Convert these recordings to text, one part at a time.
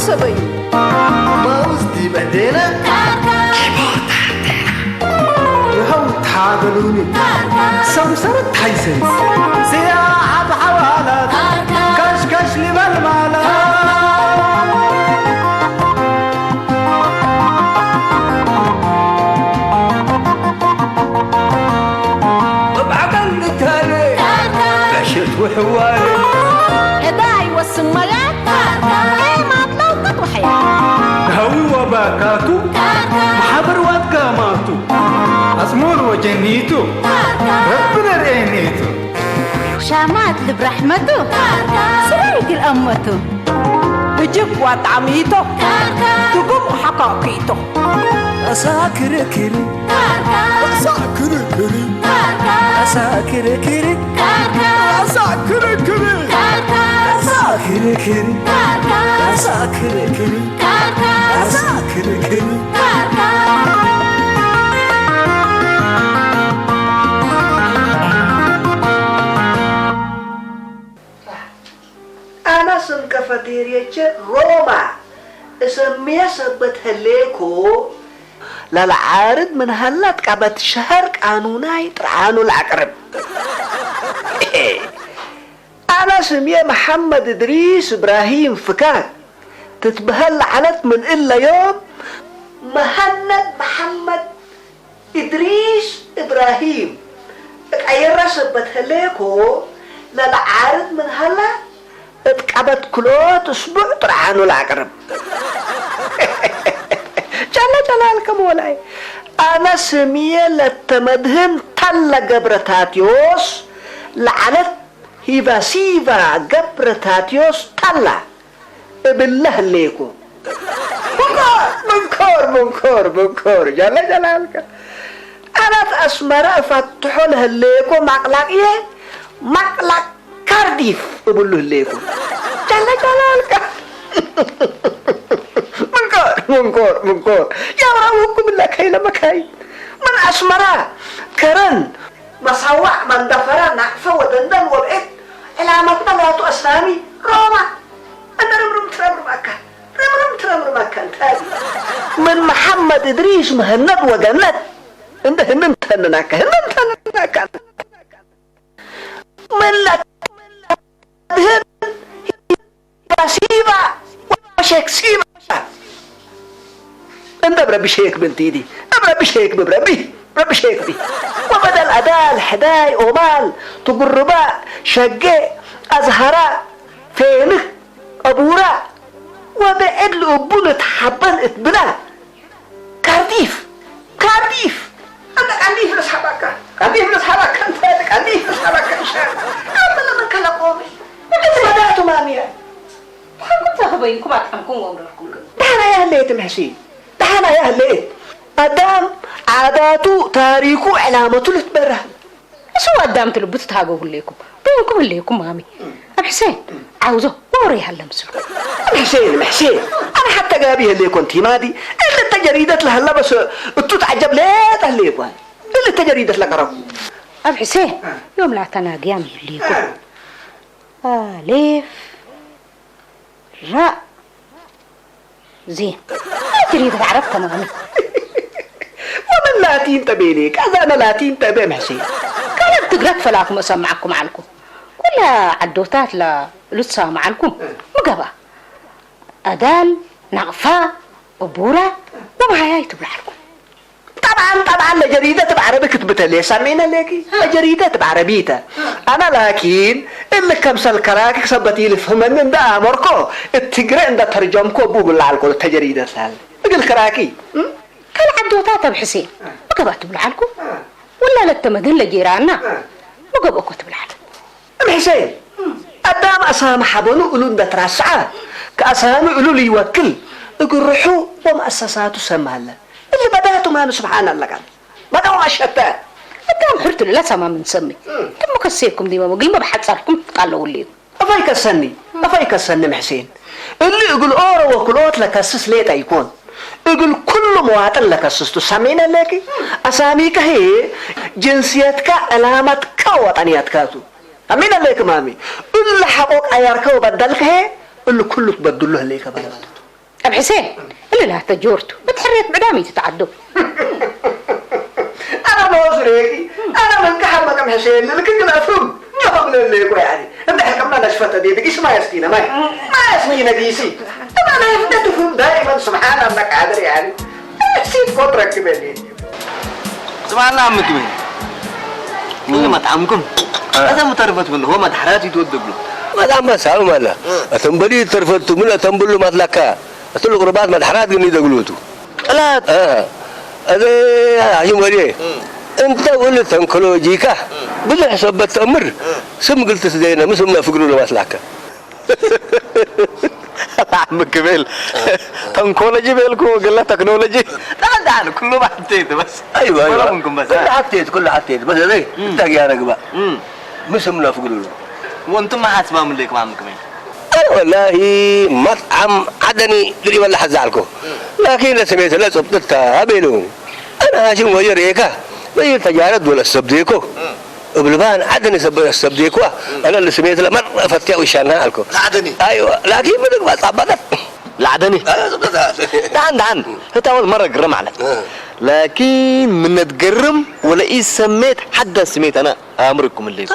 سبي موزدي بدينا يهو تعادلوني سمسرة حيسن سياحة حوالات كشكش لبالمالات وبعقل تاني بشت وحوالي إداي والسمالات إيه ما تلوقت وحياة هو باكاتو محبر واتقاماتو أزمور وجنيتو ربنا رينيتو شامات برحمته سريك الأمته بجيب وطعميته تقوم حقاقيته أساكر كري أساكر كري أساكر كري أساكر كري أساكر كري أساكر كري أساكر كري أنا سنكفتيرية روما اسميها سبت هليكو للعارض من هلات كابت شهر قانوناي ترعانو العقرب أنا سميها محمد إدريس إبراهيم فكاك تتبهل علت من إلا يوم مهند محمد إدريس إبراهيم أي سبت هليكو للعارض من هلات اتقبت كلوت اسبوع طرحانو العقرب جلالكم ولاي انا سميه لتمدهن تلا قبرتاتيوس لعنت هيفا سيفا قبرتاتيوس تلا بالله ليكو منكور جلالك انا اسمراء فتحوا لها ليكو مقلقيه مقلق كارديف أقوله ليكم جلالك منكور يا راوكم بالله كاي لما كاي من أسمرا كرن مصوع من دفرا نعفة ودندن وبئت علامتنا لا تؤسلامي روما أنا رمرم ترمر مكان تالي من محمد إدريس مهند وجنت انت هنن تنناك من لا هن سيبا وشيك سيبا انت بربي شيك بنتي دي بربي شيك بربي شيك دي وبدل أدال حداي أمال تقربا شقي أزهراء فينك أبورا وبعد لأبونة حبان اتبنا كارديف أنا كارديف لصحبك كان فاتك كارديف لصحبك إنشاء أما لمن كلا قومي وقد بدأتوا مامية حكم تخبينكم أتحمكم وأمركم دحنا يا هليت محسين دحنا يا هليت أدام عاداتو تاريخو علامتو لتبره شو قدام تلبت تهاجوا ليكم بينكم ليكم مامي أبو حسين عاوزه وريها اللمسه محسين أنا حتى جابيه اللي كنت مادي إلا التجريدات لهلا بس تتعجب ليه تهليكوا إلا التجريدات لقرأوا أبو حسين يوم لا تناقيام ليكم ألف راء زين ما تريد عرفتها مامي ومن لاتين تبينيك أنا لاتين تبي محسين كلام تقرأ فلاكم أسمعكم عنكم كلها عدوتات لا لسه معكم مقبا أدال نغفا وبورا ومعايا يتبع لكم طبعا الجريدة بعربي كتبتها ليه سامعينها ليكي الجريدة بعربيتها أنا لكن اللي كمسل كراك سبتي لي فهمن ده أمركو التجري عند ترجمكو بقول لعلكم التجريدة سهل بقول كراكي كل عدوتات أبو حسين مقبا تبع لكم ولا للتمدين لجيراننا مقبا كتبع لكم أبو حسين أدام أسامة حبونو قلون ده تراسعة كأسامة قلوا لي يوكل يقول روحوا ومؤسسات سمالا اللي بدأتوا ما سبحان الله قال بدأوا الشتات أدام حرت لا سما من سمي كم مكسيكم دي ما قل ما بحد صاركم قالوا لي أفايك السني محسين اللي يقول أورا وكلوت لكسس ليه تيكون يقول كل مواطن لكسس تسمينا لك أساميك هي جنسيتك علامتك وطنيتك أمين عليك مامي اللي حقوق أيارك وبدلك هي اللي كله تبدله عليك أبو حسين اللي لا تجورته بتحريت بعدامي تتعدوا. أنا مصري أنا من كحمة أبو حسين لكن كنا أفهم ما من اللي يقول يعني أنت حكمنا نشفت دي دقيس ما يسكينا ما يسمينا ديسي طبعا أنا تفهم دائما سبحان أنك عادر يعني نسيت فترة كبيرة سبحان الله عمك مين كل ما طعمكم هذا مترفت منه هو مدحراتي تودبلو ما دام بس هذا ماله أتنبلي ترفت من أتنبلو مطلقة أتلو قربات مدحرات قني دقلوتو لا هذا عشان وليه أنت قلت أنكولوجيكا بدل حساب التأمر سم قلت سدينا مسلم لا فكروا له مطلقة عمك كمال تنكولوجي بالكو قال تكنولوجي لا كله ما حطيته بس أيوة منكم بس كل حطيت بس هذي تاجي أنا قبا مسلم لا فكروا له وانتم ما حاسبهم لكم عمك كمال والله مطعم عدني دري ولا حزعلكم لكن لا سميت لا صبتها هبلون أنا هاشم وير إيكا وير تجارة ولا السبديكو وبلبان عدني السبديكو أنا اللي سميت لا مرة فتيا وشانها لكم العدني أيوة لكن بدك ما صبتت العدني دعن هتا أول مرة قرم عليك لكن من تقرم ولا إيه سميت حدا سميت أنا أمركم اللي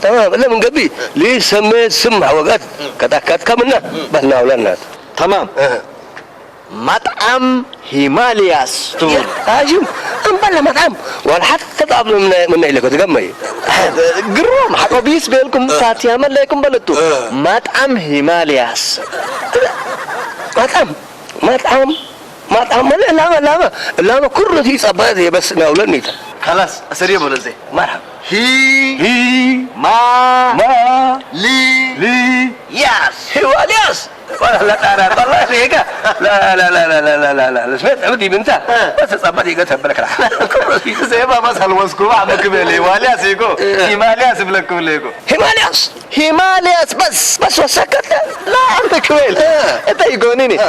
تمام لا من قبل ليه سميت سمع وقت كتاكات كمنا بس ناول الناس تمام مطعم هيمالياس تقول هاجم أم بلا مطعم ولا حتى قبل من إلك تجمعي قرم حقو بيس بيلكم ساتيا من لكم بلتو مطعم هيمالياس مطعم لا كل شيء صباحي بس ناول الناس خلاص أسرية ولا زي مرحبا هي ما لي ياس هيمالياس لا والله هيك لا سمعت عمدي بنتها بس صبتي قلت بالك راح سيبها بس هالوسكو عمك بيلي هيمالياس يكو هيمالياس بلكم ليكو هيمالياس بس وسكت لا عمك بيلي انت يقوليني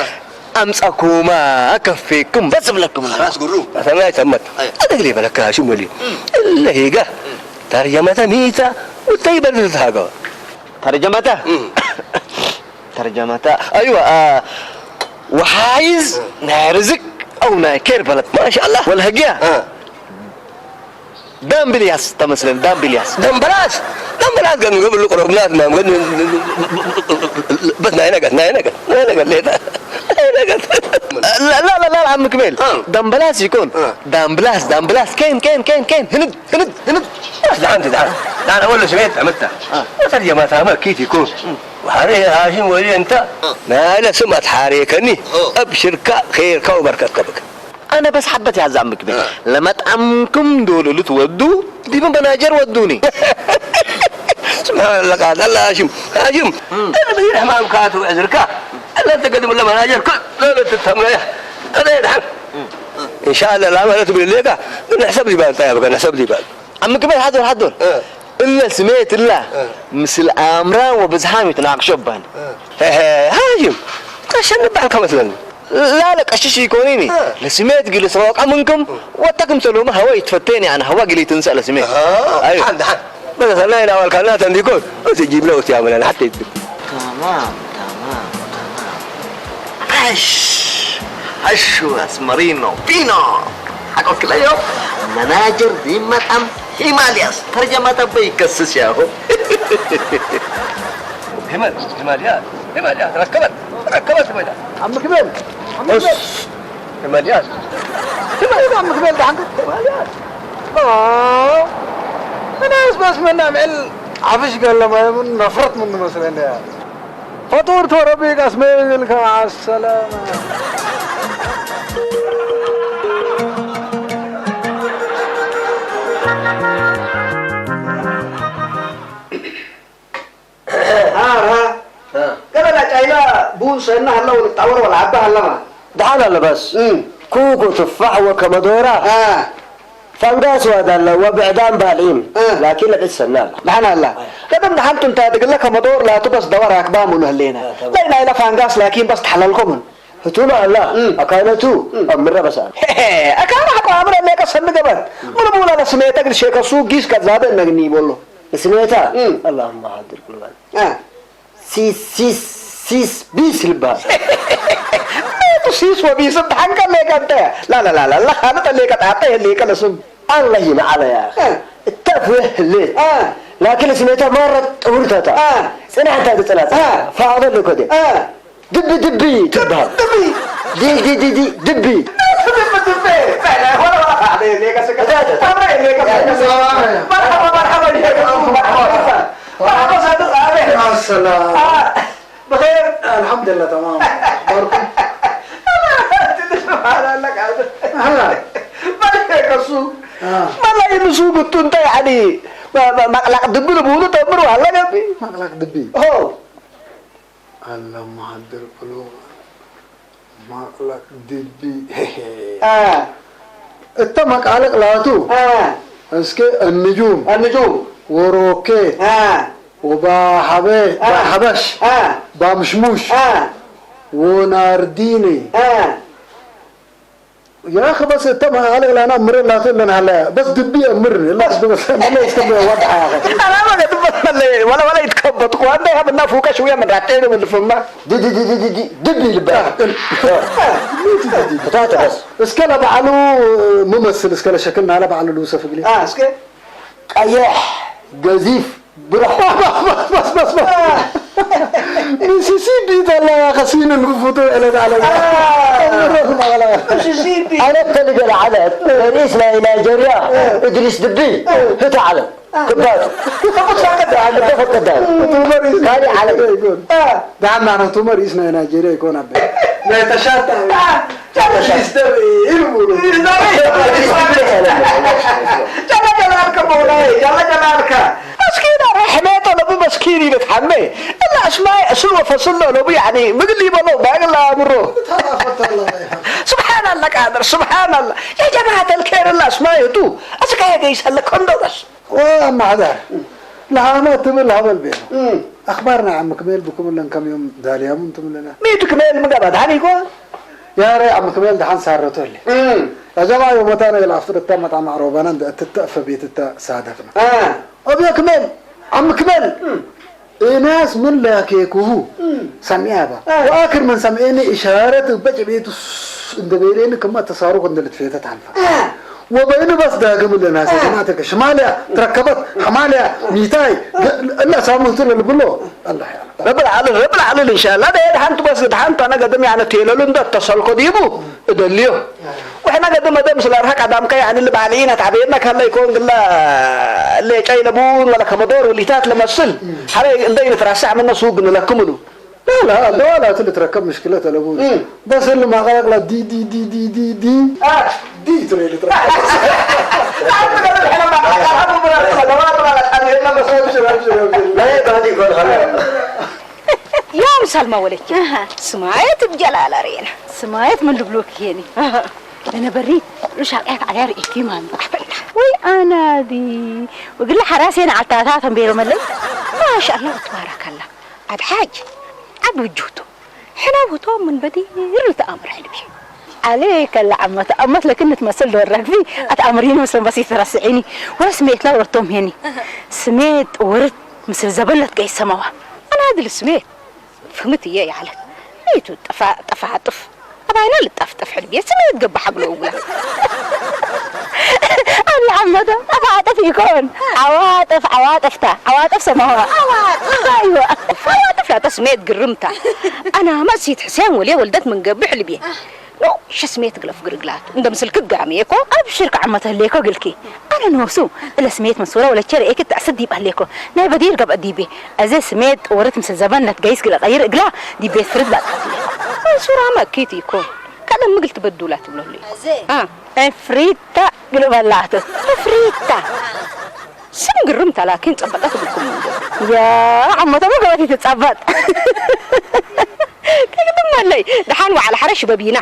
أمسكوما أكفيكم بس بلكم خلاص قروا أنا تمت أدري بلك شو ملي اللي هيك ترجمة ميتة والطيبة تتهاجر ترجمتها أيوة وحايز نارزق أو ناكر بلد ما شاء الله والهجية دام بلياس مثلا دام بلاس كانوا قبل قربنات ما بس ناينقت ليه لا عم كميل دام بلاس يكون دام بلاس كين هند دعان أول سمعت عملتها ترجمة ما كيف يكون وحريه هاشم ولي أنت ما لا سمعت حريكني أبشر خير وبركة قبك أنا بس حبتي يا عمك كميل لما طعمكم دول اللي تودوا دي من بناجر ودوني سبحان الله قال الله هاشم أنا بدي حمام كاتو أزركا أنا تقدم ولا مناجر كل لا تتهم أنا يدحم إن شاء الله لا ما تبي ليك نحسب لي بال طيب نحسب لي بال عمك كميل حضر إلا سميت الله مثل أمران وبزحامي تناقشوا بان هاجم عشان نبعك مثلا لا لك أشيش يكونيني لسميت قلي سواق منكم واتكم سلوما هوا يتفتيني أنا هوا قلي تنسى لسميت أيوه حد بس أنا إلى أول كانت عندكم وتجيب له وتعمل أنا حتى تمام عش أسمرينو بينو حقوك كل يوم مناجر دي مطعم هيمالياس ترجمة بيكسس يا هو هيمالياس ركبت هيمالياس عم كبير هيمالياس عم كبير ده عندك هيمالياس أنا بس من نعمل عفش قال لما نفرت منه مثلا يعني فطور تربيك اسمي لك مع السلامة قبل أجايلا بوس إنها هلا ونتعور ولا عبها هلا ما ده هلا بس كوكو تفاح وكمدورة فانقاس هذا وبعدان بالعين لكن لك السنال نحن هلا قبل نحنتم تقول لك مدور لا تبص دورها أكبام ولهلينا لا إلا فانقاس لكن بس تحللكم هتونا الله أكانتو أمرة بس أكان حقا أمرة ليك سن قبل ولا بولا لا سميتك الشيخ سوق جيس كذاب إنك نيبولو سميتها اللهم حاضر كل بعد سيس بيس الباب سيس وبيس بحنك اللي كنت لا لا لا لا أنا اللي كنت أعطيه اللي كان اسم الله ينعل يا أخي التفوه الليل لكن سمعتها مرة ورثتها سنة حتى ثلاثة فاضل له كده دبي تبها دبي دبي السلام بخير الحمد لله تمام اخباركم هلا مالك السوق ما السوق انت يعني مقلق دبي بقولوا تمروا هلا يا بي مقلق دبي هو الله مهدر قلوب مقلق دبي انت مقالق لاتو اسكي النجوم وروكيت وبحبش بمشموش ونارديني يا اخي بس تم على انا امر لا لنا هلا بس دبي امرني لا بس ما يستمر وضع يا اخي انا ما قد ولا يتكبط وانا يا ابن فوق شويه من راتين من الفما دبي الباب بتاعته بس اسكلا بعلو ممثل اسكلا شكلنا على بعلو يوسف قلي اسكي قياح قذيف بس ميسيسيبي ده لا خسين الفوتو الى على ميسيسيبي انا تلقى العدد رئيس نيجيريا ادريس دبي هتا علم كباتو فقط كان علم ده عم تومر رئيس نيجيريا يكون ابي لا يتشاتى ادريس دبي جلالك مولاي جلالك مسكين رحمته لبي مسكيني بتحمي الا اسماء اسلوه فصله لو يعني مقلي بلو باقلا امره سبحان الله قادر سبحان الله يا جماعه الخير الله اسماء تو اسكاي جيس هلا كندوس وما هذا لا ما تمل هبل بينه اخبارنا عم كمال بكم لنا كم يوم داليا انتم لنا ميتو كمال مقابل هاني يقول يا ري عم كمال دحان سارته لي يا جماعه يوم تاني الافطر التامت عم عروبانا تتقف بيت التا سادفنا ابي كمال عم كمال ناس من لاكيكوه سمعها بقى واخر من سمعيني اشاره بجبيت عند بيرين كما تصاروخ عند الفيتات عنفا وبين بس داقم لنا سمعتك شماليا تركبت حماليا ميتاي الا سامنت اللي بقول الله يعلم رب العالمين ان شاء الله ده دحنت بس دحنت انا قدم يعني تيلولن ده اتصل قديمه ادليو واحنا قدم ده مثل ارهق عدم كاي يعني اللي بعلينا تعبيرنا كان لا يكون قلنا اللي جاي لبون ولا كمدور واللي تات لمسل حري ندين تراسع من سوق نلكملو لا لا تركب مشكلة لابون بس اللي ما غلق لا دي تريلي تركب يا مسلمة ولك سمعت بجلال رينا سمعت من دبلوك هيني انا بريد مش هقعد على رئيتي ما وي انا دي وقل لها حراسي انا على التلاتة بيرو ملي ما شاء الله تبارك الله عاد حاج عاد وجهته حنا وتوم من بدير تأمر حلبي عليك اللي عم تأمت لك انت تمثل له الرقبي اتأمريني مثل بس ترسعيني ولا سميت لا ورتهم هني سميت ورت مثل زبلة جاي سماوة انا هذا اللي سميت فهمت اياه يا علت ميتو طفع طف طبعا انا اللي طف حلبي سميت قبح حبله وقلا انا عمدا عواطف يكون عواطف سماوة ايوه عواطف لا تسميت قرمتها انا ما نسيت حسين وليه ولدت من قبح حلبي لو شو سميت قلف قرقلات انت مثل كقاميكو ابشرك عمتها ليكو قلكي انا نوسو الا سميت مسوره ولا تشري ايك تعسدي بهليكو ناي بدير قب اديبي ازي سميت ورت مثل زبنت جايس قلا غير اقلا دي بيت فرد بعد صوره ما كيتي يكون كلام ما قلت بدولات بلو لي فريتا قلو بلعته فريتا سم قرمت لكن تصبطت بالكم يا عمتها ما قوتي تتصبط كده مالي دحان وعلى حرش شبابينا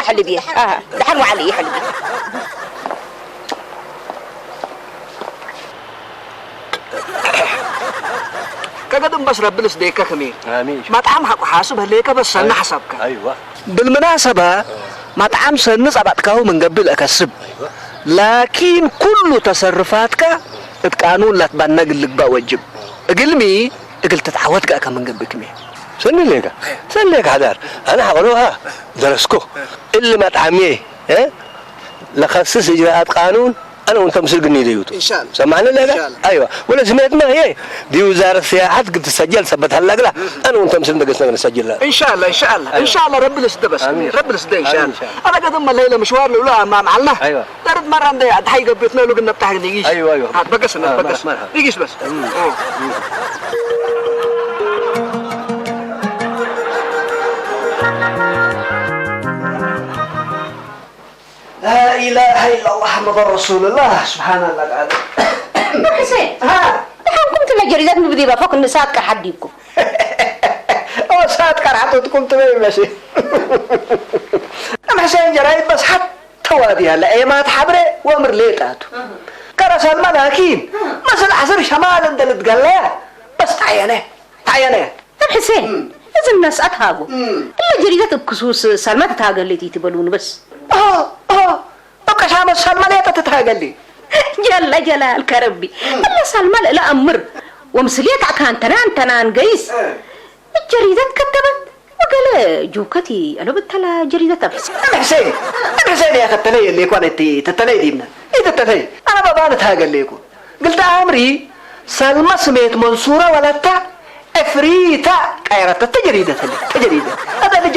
حلبيه دحان وعلى حلبيه كقدم بس ربنا سديكا كمين امين مطعم حاسب هليك بس انا حسبك ايوه بالمناسبه مطعم سنص ابعتكاو من قبل اكسب لكن كل تصرفاتك القانون لا تبنق لك بوجب اقلمي قلت تعودك كم من قبلك مي سن لك حدار انا هقولوها درسكو اللي ما تعميه لخصص اجراءات قانون انا وانت مسجني ديوتو ان شاء الله سمعنا لك ايوه ولا سمعت ما هي دي وزاره السياحه قد تسجل ثبت هلا انا وانت مسجنا نسجل لها ان شاء الله ان شاء الله ان شاء الله رب الاسد بس رب الاسد ان شاء الله انا قد ما الليله مشوار له ما معلنا ايوه درد مره عندي حي قبيتنا له قلنا بتاعك يجيش ايوه هات بقص يجيش بس لا اله الا الله محمد رسول الله سبحان الله تعالى حسين دحين قمت لجريدات مبدي بفوق النساء كحديكم او ساعات كان حطيتكم تبين ماشي ام حسين جرايد بس حتى وادي هلا ايمات حبره وامر ليتاتو كرس الملاكين مثل حزر شمال اندلت قال له بس تعينه طب حسين إذا الناس أتهاجوا إلا جريدة بخصوص سلمى تتهاجى اللي تيتبلون بس بقى شام سلمى ليه تتهاجى لي جل جلالك ربي إلا سلمى لا أمر ومسليك عكان تنان قيس الجريدة كتبت وقال جوكتي أنا بتلا جريدة بس أنا حسين يا تتلي اللي كنت تتلي دي منا إيه تتلي أنا بابا نتهاجى ليكم قلت أمري سلمى سميت منصورة ولا افريتا قيرت التجريدة هذا اللي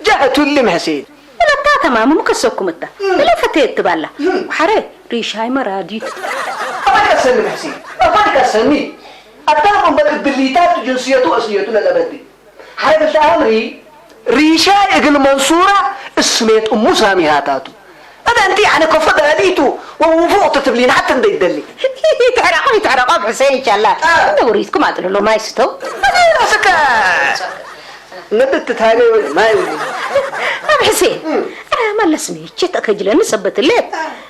جهته اللي محسين لا تمام مكسوكم انت لا فتيت تبالا وحري ريشاي مراديت أبغى أسلم حسين أبغى أسلمي أتاهم بالبليتات جنسيته أصليته للأبد حري بالتأمري ريشاي إقل منصورة اسميت أم سامي هاتاتو هذا أنت يعني كفض أليتو وفوق تبلين حتى ندي الدلي يتعرقوا بحسين إن شاء الله دوريتكم عدلوا له ما يستو راسك ندت تتهاجي ما يقولي حسين أنا ما لسمي جيتك أجل نسبت الليل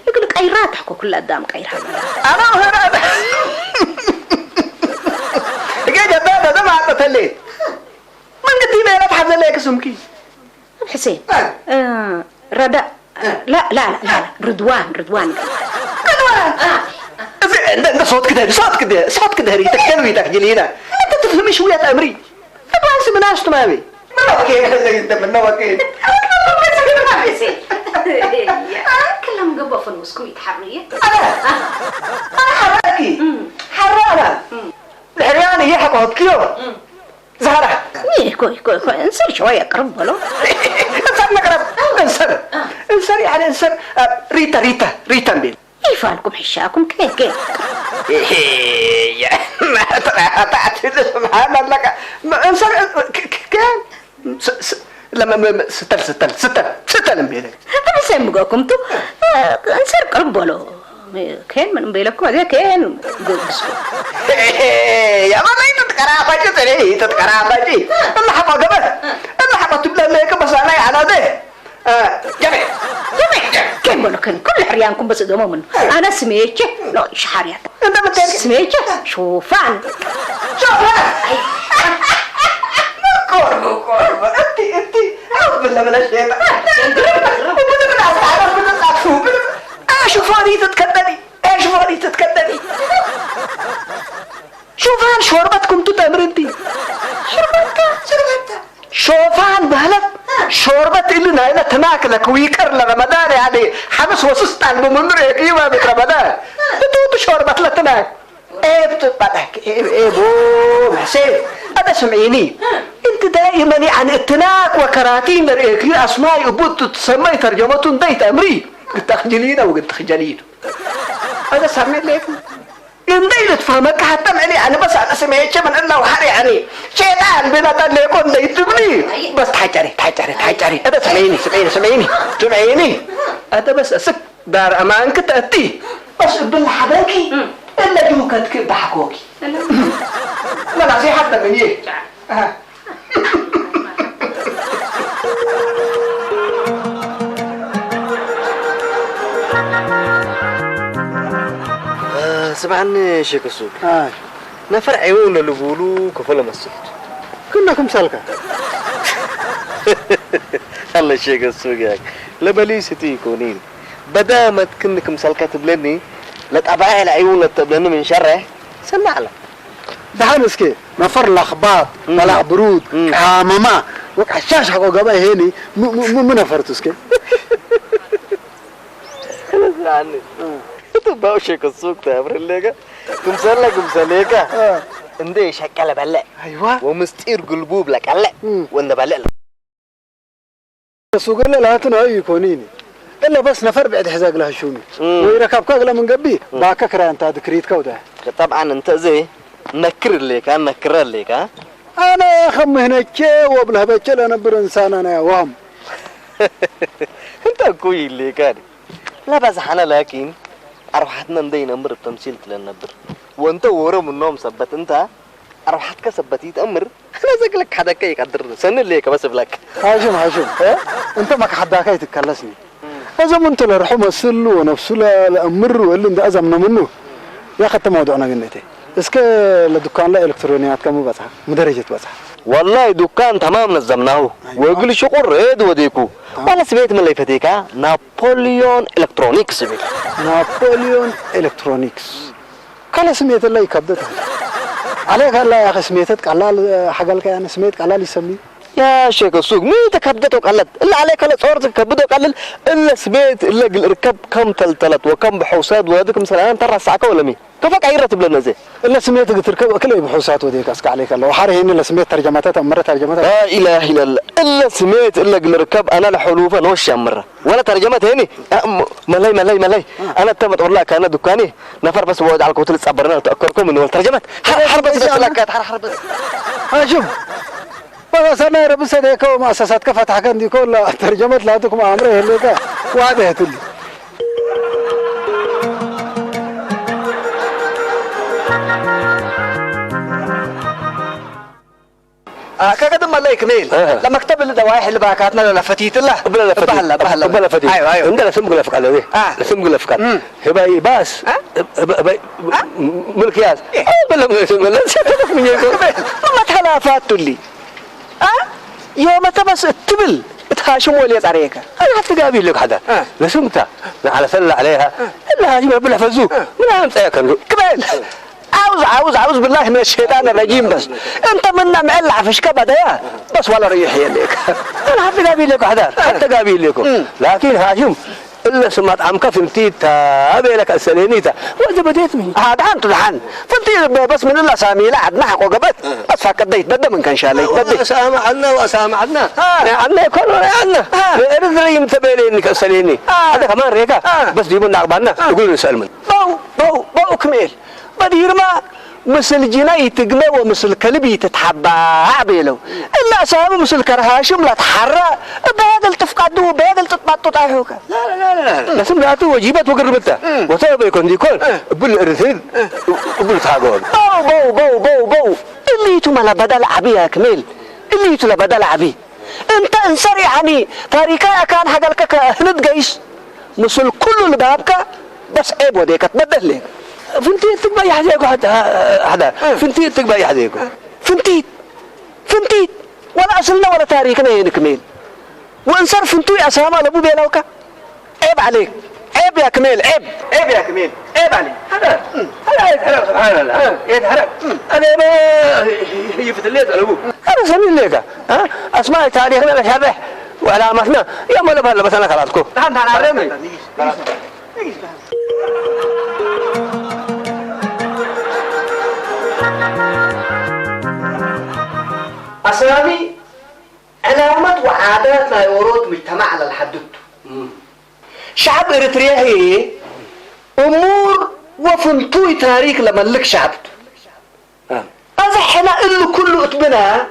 يقول لك قيرات حكوا كل قدام قيرات أنا وهنا جاي جبابة ده ما عطت الليل من قدي ما يلعب حد لك سمكي حسين رداء لا رضوان ده صوت كده ريتك كلويتك جلينا انت تفهمي شوية امري ابغى اسم ناس تمامي من نوكي كلام قبل في المسكويت حرية انا حرانا الحرياني يحكوا كيو زهرة كوي انسر شوية قرب ولو انسر يعني انسر ريتا بيل يفعلكم حشاكم كيف يا ما تعتد سبحان الله انسر كان لما ستل بيلك انا سمعكم تو انسر قرب ولو كان من بيلكم هذا كان يا ما تتكرا باجي الله حقا تبلا لك بس انا على ده جميع كيف بقول كان كل حريانكم بس دوما انا سميتش لا شحاريات انت بتقول سميتش شوفان كوربو انت اعوذ بالله من الشيطان شوفاني تتكدني شوفان شوربتكم تتمرنتي شوفان بهلت شوربة اللي نايلة تناكلك ويكر لرمضان يعني حبس وسست على الممر ايوه بك رمضان بتوت شوربة لتناك ايه بتبقى ايه بو حسين هذا سمعيني انت دائما يعني التناك وكراتين لرئيكي اسماء ابوت تسمي ترجمتون ديت امري قلت اخجلينا وقلت خجلينه هذا سمع ليك إن دايلة فهمك حتى معني أنا بس أنا سمعت من الله وحري يعني شيطان بنادى اللي يكون دايتبني بس تحجري هذا سمعيني هذا بس أسك دار أمانك تأتي بس بالحباكي إلا جوكتك بحكوكي لا نصيحة حتى من إيه سمعني شيخ السوق نفر عيون اللي بيقولوا كفله مسجد كلكم سلكة الله شيخ السوق ياك لبليستي يكونين بدامت كنكم سلكة تبلني لا تبعها العيون لا تبلني من شره سمع له دحين اسكي نفر لخباط طلع برود ماما وكشاش حقو قبا هيني مو نفرت اسكي يعني انت باوشك السوق تابر الليقة كمسلة اندي شكل بلا ايوه ومستير قلبوب لك هلا وانا بلا السوق اللي لهاتنا اي يكونيني الا بس نفر بعد حزاق لها شومي ويركبك اغلى من قبي باككرا انت ذكريت كوده طبعا انت زي نكر لك ها انا خمهنكي وبلهبكي لنبر انسان انا وهم انت كوي اللي كان لا بس انا لكن اروحتنا ندي نمر التمثيل للنبر وانت ورا من النوم سبت انت اروحتك سبتي تامر انا زقلك حدا كي يقدر سن ليك بس بلك هاشم انت ما حداك يتكلسني ازم انت الرحمه السل ونفسه الامر واللي انت ازمنا منه يا اخي موضوعنا قلنتي اسكي الدكان لا الكترونيات كم بصح مدرجه بصح والله دكان تمام نظمناه ويقول شقر ايد وديكو ولا سمعت من اللي فتيكا نابليون الكترونيكس نابليون الكترونيكس كان سميت الله يكبدتها عليك هلا يا اخي سميتك قلال حقلك انا سميت قلال يسمي يا شيخ السوق مين تكبدته قلت الا عليك هلا صورتك كبده قلل الا سميت الا ركب كم تلتلت وكم بحوسات وهذيك مثلا ترى ساعه ولا مين كفك عيرت لنا زي الا سميتك تركب كل بحوسات وديك اسك عليك الله وحارهين الا سميت ترجمتها مره ترجمتها لا اله الا الله الا سميت الا ركب انا الحلوفه نوش مره ولا ترجمت هني ملاي انا تمت والله كان دكاني نفر بس وعد على الكوتل صبرنا تاكركم من ترجمت حرب بس لك حرب شوف بس انا ربس هيك ومؤسسات كفتح عندي كل ترجمت لاتكم امره هليك واضح لي كذا ما كميل لما كتب لي دوايح اللي باكاتنا لفتيت الله بلا فتيت ايوه عندنا سم قلفك على ذي سم قلفك هباي باس ملكياس بلا سم لا من يقول ما تخلافات لي يوم تبس التبل بتخاشم ولي طريقك انا حتى قابل لك حدا لسمتها على سله عليها الا هاجي بلا فزوك من عم تاكل كمل عاوز بالله من الشيطان الرجيم بس انت منا معلع فشكه بدايا بس ولا ريح يليك انا حتى قابل لك حدا حتى قابل لكم لكن هاجم الا سمعت عم كفمتي ابي لك السلينيتا واذا بديت من هذا انت دحان فانت بس من الله سامي لا عد نحق وقبت بس فكديت بدا من كان شاء الله بدي واسامع عنا عنا يكون عنا ارد لي متبينك السليني هذا كمان ريكا بس جيبوا نعبنا يقولوا نسال من بو كميل بدير ما مثل جناي تقمى ومثل كلبي تتحبى عبيلو الا سامي مثل كرهاشم لا تحرى بهذا التفقدوا بهذا التطبطط اهوك لا لازم ذاته وجيبت وقربتها وطيب يكون ديكون بالارثين وبالتاغون بو اللي تملا بدل عبي يا كميل اللي تلا بدل عبي انت انسر يعني طريقه كان حقلك هند جيش مثل كل البابك بس عيب وديك تبدل لك فنتي تقبل يحديكو حدا فنتي تقبل يحديكو فنتيت ولا أصلنا ولا تاريخنا ينكمل وانصر فنتوي أسامة لابو بيلاوكا عيب عليك عيب يا كميل عيب يا كميل عيب عليك هذا يتحرك سبحان الله يتحرك أنا ما يفتليت على أبوه هذا سمين ليك أسماء تاريخنا نشابه وعلامتنا يا ما نبهر بس أنا خلاصكو تعال عرمي أسامي علامات وعادات لا يورود مجتمع على الحدود شعب إريتريا هي أمور وفنتوي تاريخ لملك شعبته هذا حنا إلو كله أتبنا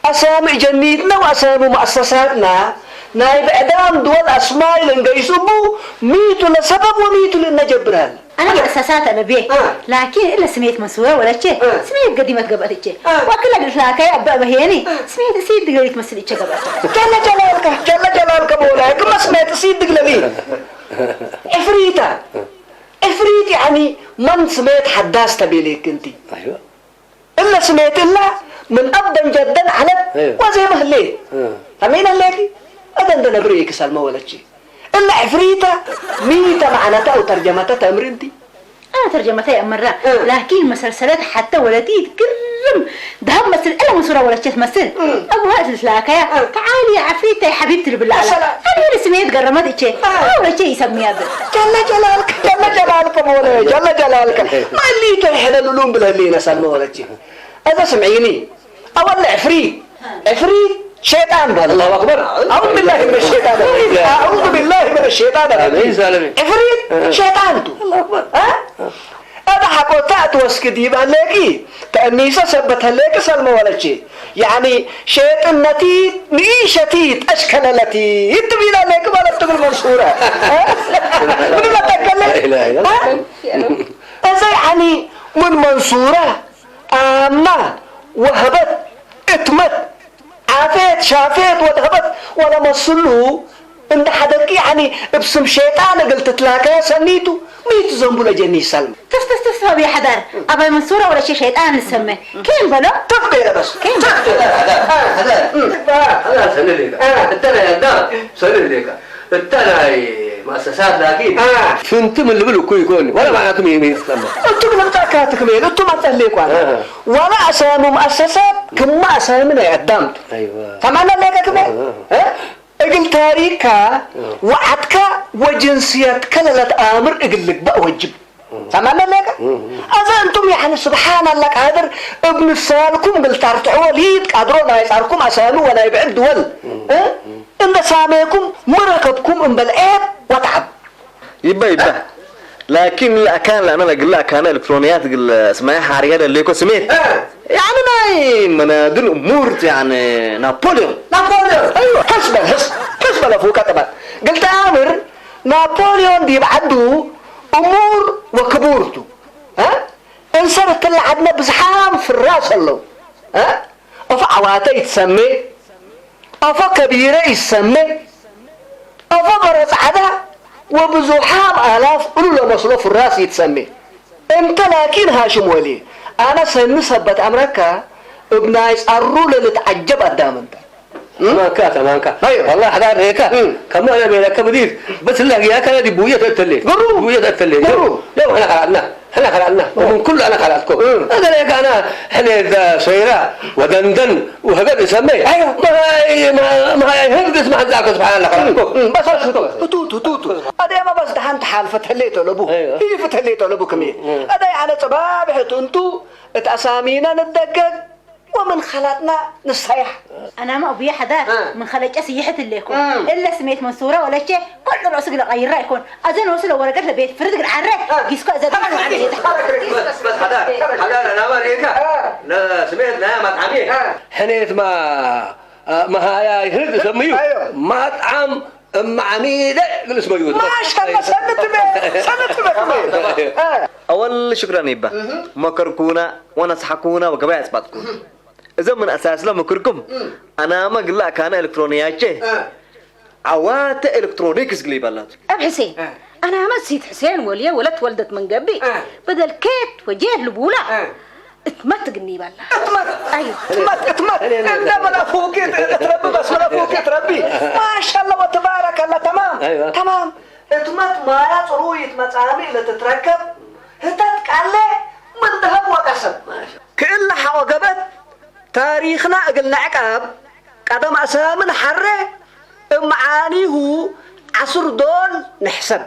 أسامي جنيتنا وأسامي مؤسساتنا نايب إعدام دول أسماء لنقيسبو ميتو لسبب وميتو لنجبران أنا مؤسسات أنا بيه لكن إلا سميت منصورة ولا شيء سميت قديمة قبل شيء وكل قلت لك يا أبا بهيني سميت سيد قلت مسلي شيء قبل جل جلالك بولاك ما سميت سيد قلبي إفريت يعني من سميت حداث تبيليك أنتي أيوة إلا سميت إلا من أبدا جدا على وزي ما هلي أمين هلي أدن نبريك سلمى ولا شيء إلا عفريتة ميتة معناتها أو ترجمتها تمرنتي أنا ترجمتها مرة لكن مسلسلات حتى ولا تيتكرم ده مثل إلا منصورة ولا شيء تمثل أبوها تسلاك يا تعالي يا عفريتة يا حبيبتي بالله عليك أنا سميت قرمت إيش ولا شيء يسمي هذا جل جلالك جل جلالك مولاي جل جلالك ما اللي تحنا اللون بالهلينا سلمى ولا شيء هذا سمعيني أول عفريت شيطان الله أكبر أعوذ بالله من الشيطان أعوذ بالله من الشيطان عفريت شيطان الله أكبر هذا حقوتات واسكدي بالله تأنيسة سبتها لك سلمى ولا شيء يعني شيطان نتيت نيشتيت أشكال التي يتبين لك ولا تقول منصورة من ما تكلم هذا يعني من منصورة أما وهبت اتمت عافيت شافيت وذهبت ولا مصلو عند حدك يعني بسم شيطان قلت تلاقى سنيتو ميت زنبوله جني سلم تفهم يا حدار أبا منصورة ولا شيء شيطان نسميه كيف بلا تفقير بس كيف هذا سنة ليك التنا يا دام سنة ليك التنا مؤسسات لكن فهمتم اللي بلو كوي كوني ولا معناتهم يمين سلم انتم من تاكاتكم انتم ما تهليكوا ولا اسامي مؤسسات كما اسامينا قدمت ايوه فمعنى لك كمان اقل تاريخها وعدك وجنسيتك للا امر اقل لك بقى وجب فمعنى لك اذا انتم يعني سبحان الله قادر ابن السالكم قلت ارتعوا ليد قادروا لا يساركم اسامي ولا يبعد دول ان ساميكم مركبكم ام بالعيب وتعب يبا لكن لا كان انا اقول لك كان الكترونيات اسمها حريقه اللي كو سميت يعني ناي منادل امور يعني نابليون ايوه كسبه فوق كتبت قلت امر نابليون دي بعده امور وكبورته انصرت اللي عندنا بزحام في الراس الله افعواته يتسمي افا كبيره يتسمي افا برز عدا وبزحام آلاف أولو مصروف في الراس يتسمي انت لكن هاشم ولي انا سنثبت امريكا ابن عيس الرول اللي تعجب قدام انت ما كان ايوه والله حدار هيك كما انا بينك بدير بس اللي هي كان دي بويه تتلي بويه تتلي لو احنا خلقنا ومن كل انا خلقتكم هذا ليك انا احنا سيرة ودندن وهذا يسمي ايوه ما هي اسمع ذاك سبحان الله خلقكم بس توتو هذا ما بس دحنت حال فتحليته لابوه هي فتحليته لابوه كمية هذا يعني صباح انتو اتاسامينا ندقق ومن خلاتنا نصيح أنا ما أبي حدا من خلج أسيحة اللي يكون إلا سميت منصورة ولا شيء كل رأسك غير يكون أذن وصل ورقة البيت فرد العرة جيسكو أزاد بس حدا أنا ما ريكا لا سميت لا ما تعمي حنيت ما هاي هرد سميو ما طعم معميدة اسمه يود ما شاء الله سنة كمان اول شكرا يبا مكركونا ونصحكونا وكبا اثباتكم اذا من اساس لما كركم انا ما اقول لك انا الكترونيات عوات الكترونيكس قلي بلات اب حسين انا ما نسيت حسين وليه ولدت ولدت من قبي بدل كيت وجيه لبولا اتمتقني بالله ايوه اتمت انت ولا فوق تربي بس ولا فوق تربي ما شاء الله وتبارك الله تمام أيوة. تمام اتمت ما يطرويت مطعمي لتتركب هتك عليه من ذهب وقسم كل حوقبت تاريخنا قلنا عقاب قدم اسامن حره معانيه عصر دول نحسب